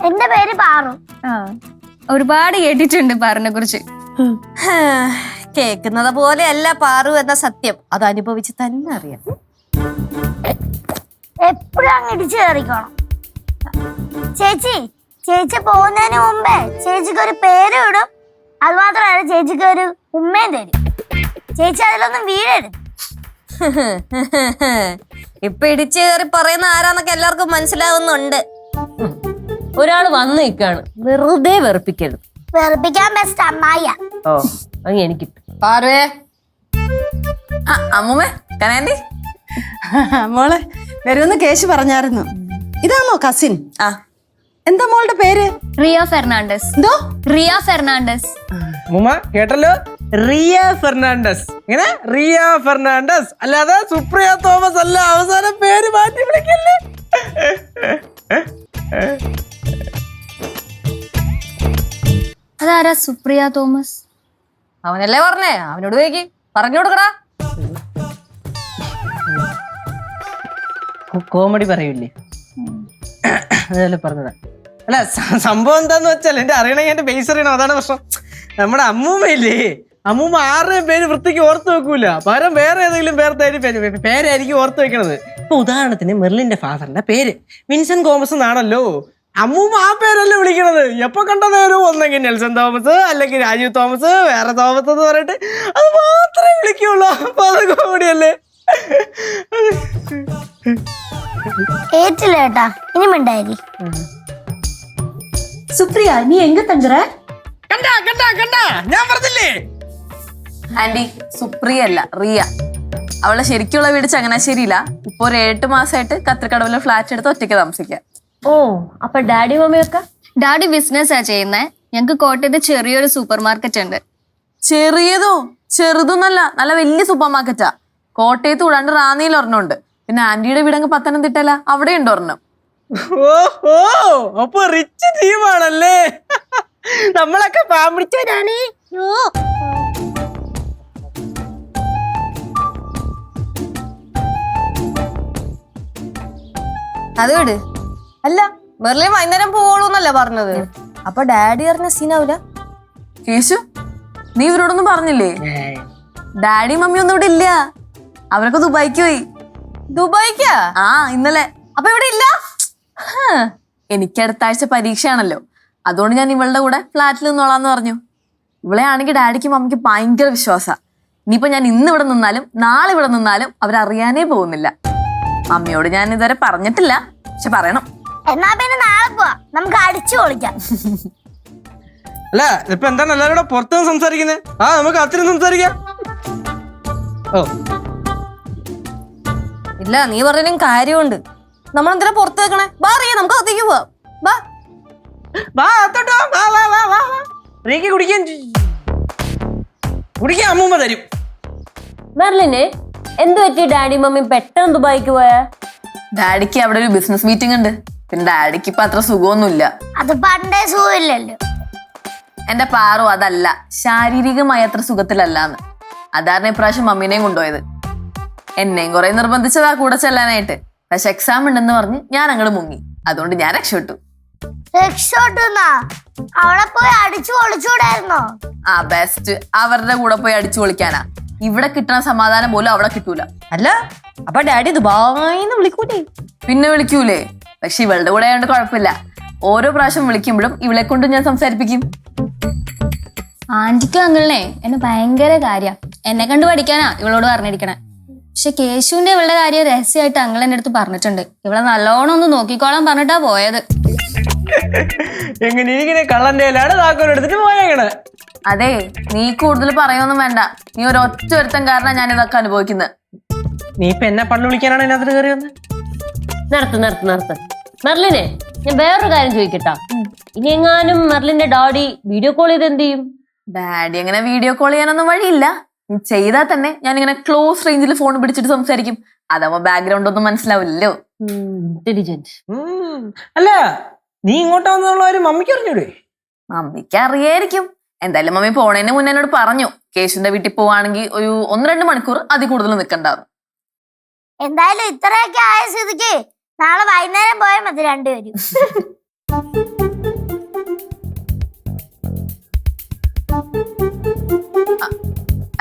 എന്റെ പേര് പാറു. ഒരുപാട് കേട്ടിട്ടുണ്ട് പാറിനെ കുറിച്ച്. കേൾക്കുന്നത് പോലെയല്ല പാറു എന്ന സത്യം, അത് അനുഭവിച്ച് തന്നെ അറിയാം. എപ്പോഴും അങ്ങ് ഇടിച്ചു കയറിക്കോണം. ചേച്ചി പോകുന്നതിന് മുമ്പേ ചേച്ചിക്ക് ഒരു പേര് ഇടും. അത് മാത്രമല്ല ചേച്ചിക്ക് ഒരു ഉമ്മയും തരും. ചേച്ചി അതിലൊന്നും വീഴരുത്. ഇപ്പൊ ഇടിച്ചു കയറി പറയുന്ന ആരാന്നൊക്കെ എല്ലാവർക്കും മനസ്സിലാവുന്നുണ്ട്. ഒരാൾ വന്നു നിൽക്കാണ്, വെറുതെ വെറുപ്പിക്കരുത്. വെറുപ്പിക്കാൻ ബെസ്റ്റ് അമ്മായ. ഓ അത് എനിക്ക് പാറുവേ. അമ്മൂമ്മേ കനാൻഡി മോളെ വരുമെന്ന് കേശു പറഞ്ഞായിരുന്നു. ഇതാണോ കസിൻ? ആ എന്താ മോളുടെ പേര്? റിയ ഫെർണാണ്ടസ്. എന്തോ? റിയ ഫെർണാണ്ടസ്. മുമ്മ കേട്ടല്ലോ, റിയ ഫെർണാണ്ടസ്. ഇങ്ങനെ റിയ ഫെർണാണ്ടസ്, അല്ലാതെ സുപ്രിയ തോമസ് അല്ല. അവസാനം പേര് മാറ്റി വിളിക്കല്ലേ. അതാരാ സുപ്രിയ തോമസ്? അവനല്ലേ പറഞ്ഞേ, അവനോട് പറഞ്ഞു കൊടുക്കടാ. കോമഡി പറയൂലേ, അതല്ലേ പറഞ്ഞതാ. അല്ല സംഭവം എന്താന്ന് വെച്ചാൽ, എന്റെ അറിയണമെങ്കിൽ എന്റെ ബേസ് അറിയണം. അതാണ് പ്രശ്നം. നമ്മുടെ അമ്മൂമ്മയില്ലേ, അമ്മൂമ്മ ആരുടെയും പേര് വൃത്തിക്ക് ഓർത്ത് വെക്കൂല. പകരം വേറെ ഏതെങ്കിലും പേരായിരിക്കും ഓർത്ത് വെക്കണത്. ഇപ്പൊ ഉദാഹരണത്തിന് മെർലിന്റെ ഫാദറിന്റെ പേര് വിൻസെന്റ് തോമസ് എന്നാണല്ലോ. അമ്മൂമ്മ ആ പേരല്ലേ വിളിക്കണത്. എപ്പൊ കണ്ട നേരം ഒന്നെങ്കിൽ നെൽസൺ തോമസ്, അല്ലെങ്കിൽ രാജീവ് തോമസ്, വേറെ തോമസ് എന്ന് പറഞ്ഞിട്ട് അത് മാത്രമേ വിളിക്കുള്ളൂ. അപ്പൊ അത് കോമഡിയല്ലേ. ഏറ്റില്ല ഏട്ടാ, ഇനി മിണ്ടായി. സുപ്രിയ, നീ എങ്ക തங்குற? കണ്ടാ ഞാൻ പറഞ്ഞില്ലേ. ആന്റി, സുപ്രിയ അല്ല റിയ. അവളെ ശരിക്കുള്ള വീട് ചങ്ങനാശ്ശേരിയില്ല. ഇപ്പൊ ഒരു 8 മാസമായിട്ട് കത്തിരിക്കടവിലെ ഫ്ലാറ്റ് എടുത്ത് ഒറ്റയ്ക്ക് താമസിക്കാം. ഓ, അപ്പൊ ഡാഡി മമ്മിയൊക്കെ? ഡാഡി ബിസിനസ്സാ ചെയ്യുന്നേ. ഞങ്ങക്ക് കോട്ടയത്ത് ചെറിയൊരു സൂപ്പർ മാർക്കറ്റ് ഉണ്ട്. ചെറുതൊന്നല്ല, നല്ല വലിയ സൂപ്പർ മാർക്കറ്റാ. കോട്ടയത്ത് കൂടാണ്ട് റാന്നിയിൽ ഒരെണ്ണമുണ്ട്. പിന്നെ ആന്റിയുടെ വീടങ്ങ് പത്തനംതിട്ടല്ല, അവിടെ ഉണ്ട് ഒരെണ്ണം. ഓഹോ, അപ്പൊ റിച്ച് ടീമാണല്ലേ. നമ്മളൊക്കെ പാമ്പിടിച്ചവരാണ്. അത് വിട്. അല്ല, മെർലിൻ വൈകുന്നേരം പോവുള്ളൂന്നല്ലേ പറഞ്ഞത്. അപ്പൊ ഡാഡി അറിഞ്ഞ സീനാവൂല. കേശു, നീ ഇവരോടൊന്നും പറഞ്ഞില്ലേ? ഡാഡി മമ്മി ഒന്നും ഇവിടെ ഇല്ല. അവരൊക്കെ ദുബായിക്ക് പോയി. ദുബായിക്കാ? ആ, ഇന്നലെ. അപ്പൊ ഇവിടെ ഇല്ല. എനിക്ക് അടുത്ത ആഴ്ച പരീക്ഷയാണല്ലോ. അതുകൊണ്ട് ഞാൻ ഇവളുടെ കൂടെ ഫ്ലാറ്റിൽ നിന്നോളാന്ന് പറഞ്ഞു. ഇവളെ ആണെങ്കിൽ ഡാഡിക്ക് മമ്മിക്ക് ഭയങ്കര വിശ്വാസാ. ഇനിയിപ്പോ ഞാൻ ഇന്ന് ഇവിടെ നിന്നാലും നാളെ ഇവിടെ നിന്നാലും അവരറിയാനേ പോകുന്നില്ല. മമ്മിയോട് ഞാൻ ഇതുവരെ പറഞ്ഞിട്ടില്ല, പക്ഷെ പറയണം. എന്നാ പിന്നെ നാളെ പോവാ, നമുക്ക് അടിച്ചു പൊളിക്കാം. അല്ല ഇപ്പൊ എന്താണ് എല്ലാവരും കൂടെ പുറത്ത് സംസാരിക്കുന്നത്? ആ, നമുക്ക് അത്രയും സംസാരിക്കാം. ഓ ഇല്ല, നീ പറഞ്ഞാലും കാര്യമുണ്ട്. നമ്മളെന്തിനാ പുറത്ത് വെക്കണേ? വാ അറിയാ, നമുക്ക് അകത്തേക്ക് പോവാം. കുടിക്കാൻ അമ്മൂമ്മ തരും. മെർലിന് എന്ത് പറ്റി ഡാഡി മമ്മി പെട്ടെന്ന് ദുബായിക്ക് പോയാ? ഡാഡിക്ക് അവിടെ ഒരു ബിസിനസ് മീറ്റിംഗ് ഉണ്ട്. പിന്നെ ഡാഡിക്ക് ഇപ്പൊ അത്ര സുഖമൊന്നുമില്ല. അത് പണ്ടേ സുഖമില്ലല്ലോ. എന്റെ പാറു അതല്ല, ശാരീരികമായി അത്ര സുഖത്തിലല്ലാന്ന്. അതാണ് ഇപ്രാവശ്യം മമ്മീനെയും കൊണ്ടുപോയത്. എന്നെയും കുറെ നിർബന്ധിച്ചതാ കൂടെ ചെല്ലാനായിട്ട്. പക്ഷെ എക്സാം ഉണ്ടെന്ന് പറഞ്ഞ് ഞാൻ അങ്ങോട്ട് മുങ്ങി. അതുകൊണ്ട് ഞാൻ രക്ഷപ്പെട്ടു. രക്ഷോട്ടുന്നാ? അവളെ പോയി അടിച്ചു പൊളിച്ചൂടായിരുന്നോ? ആ ബെസ്റ്റ്, അവരുടെ കൂടെ പോയി അടിച്ചു പൊളിക്കാനാ. ഇവിടെ കിട്ടുന്ന സമാധാനം പോലും അവിടെ കിട്ടൂല. അല്ല, അപ്പൊ ഡാഡി ദുബായിന്ന് വിളിക്കൂലേ? പിന്നെ വിളിക്കൂലേ, പക്ഷെ ഇവളുടെ കൂടെ ആയതുകൊണ്ട് കുഴപ്പമില്ല. ഓരോ പ്രാവശ്യം വിളിക്കുമ്പോഴും ഇവളെ കൊണ്ട് ഞാൻ സംസാരിപ്പിക്കും. ആന്റിക്കും അങ്കിളിനെ എന്നെ ഭയങ്കര കാര്യ. എന്നെ കണ്ടു പഠിക്കാനാ ഇവളോട് പറഞ്ഞിരിക്കണേ. പക്ഷെ കേശുവിന്റെ ഇവളുടെ കാര്യം രഹസ്യമായിട്ട് അങ്കിൾ എന്റെ അടുത്ത് പറഞ്ഞിട്ടുണ്ട്. ഇവളെ നല്ലോണം ഒന്ന് നോക്കിക്കോളാൻ പറഞ്ഞിട്ടാ പോയത്. എങ്ങനെ ഇരിക്കണേ, കള്ളന്റെ താക്കോൽ എടുത്തിട്ട് പോയേക്കണേ. അതെ, നീ കൂടുതൽ പറയൊന്നും വേണ്ട. നീ ഒരു ഒറ്റ ഒരുത്തം കാരണം ഞാൻ ഇതൊക്കെ അനുഭവിക്കുന്നത്. നീ ഇപ്പൊ എന്നെ പള്ളു വിളിക്കാനാണ് ഇതിനകത്ത് കയറി വന്നത്. നിർത്ത്. മെർലിനെ, ഞാൻ വേറൊരു കാര്യം ചോദിക്കട്ടാ. ഇനി എങ്ങാനും മെർലിന്റെ ഡാഡി വീഡിയോ കോൾ ചെയ്ത് എന്ത് ചെയ്യും? ഡാഡി അങ്ങനെ വീഡിയോ കോൾ ചെയ്യാനൊന്നും വഴിയില്ല. നീ ചെയ്താൽ തന്നെ ഞാൻ ഇങ്ങനെ ക്ലോസ് റേഞ്ചിൽ ഫോൺ പിടിച്ചിട്ട് സംസാരിക്കും. അതാവുമ്പോ ബാക്ക്ഗ്രൗണ്ട് ഒന്നും മനസ്സിലാവില്ലല്ലോ. ഇന്റലിജന്റ്. അല്ല, നീ ഇങ്ങോട്ട് വന്നുള്ള കാര്യം മമ്മിക്ക് അറിഞ്ഞൂടെ? മമ്മിക്ക് അറിയായിരിക്കും. എന്തായാലും മമ്മി പോണേന് മുന്നേ എന്നോട് പറഞ്ഞു, കേശുവിന്റെ വീട്ടിൽ പോവാണെങ്കിൽ ഒരു 1-2 മണിക്കൂർ അതിൽ കൂടുതൽ നിൽക്കണ്ടാവും. എന്തായാലും ഇത്രയൊക്കെ ആയ സ്ഥിതിക്ക് നാളെ വൈകുന്നേരം പോയാൽ മതി രണ്ടുപേരും.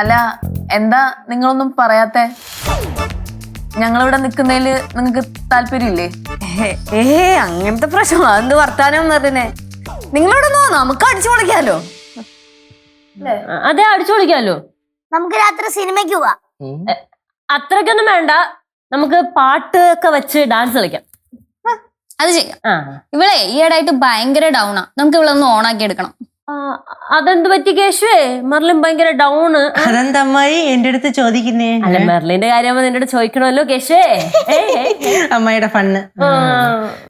അല്ല എന്താ നിങ്ങളൊന്നും പറയാത്തെ? ഞങ്ങളിവിടെ നിക്കുന്നതില് നിങ്ങക്ക് താല്പര്യമില്ലേ? അങ്ങനത്തെ പ്രശ്നം അതെന്ത് വർത്താനം തന്നെ. നിങ്ങളിവിടെ നമുക്ക് അടിച്ചു പൊളിക്കാലോ. അതെ, അടിച്ചു പൊളിക്കാലോ. നമുക്ക് രാത്രി സിനിമയ്ക്ക് പോവാം. അത്രയ്ക്കൊന്നും വേണ്ട, നമുക്ക് പാട്ട് ഒക്കെ വെച്ച് ഡാൻസ് കളിക്കാം. അത് ചെയ്യാം. ആ ഇവളെ ഈയിടായിട്ട് ഭയങ്കര ഡൗണാ. നമുക്ക് ഇവിടെ ഒന്ന് ഓണാക്കി എടുക്കണം. അതെന്ത് പറ്റി കേശുവേ? മെർലിൻ ഭയങ്കര ഡൗണ്. അതെന്താ അമ്മായി എന്റെ അടുത്ത് ചോദിക്കുന്നേ? അല്ല, മെർലിന്റെ കാര്യം നിന്റെ അടുത്ത് ചോദിക്കണമല്ലോ കേശുവേ. അമ്മായിയുടെ ഫണ്ണ്.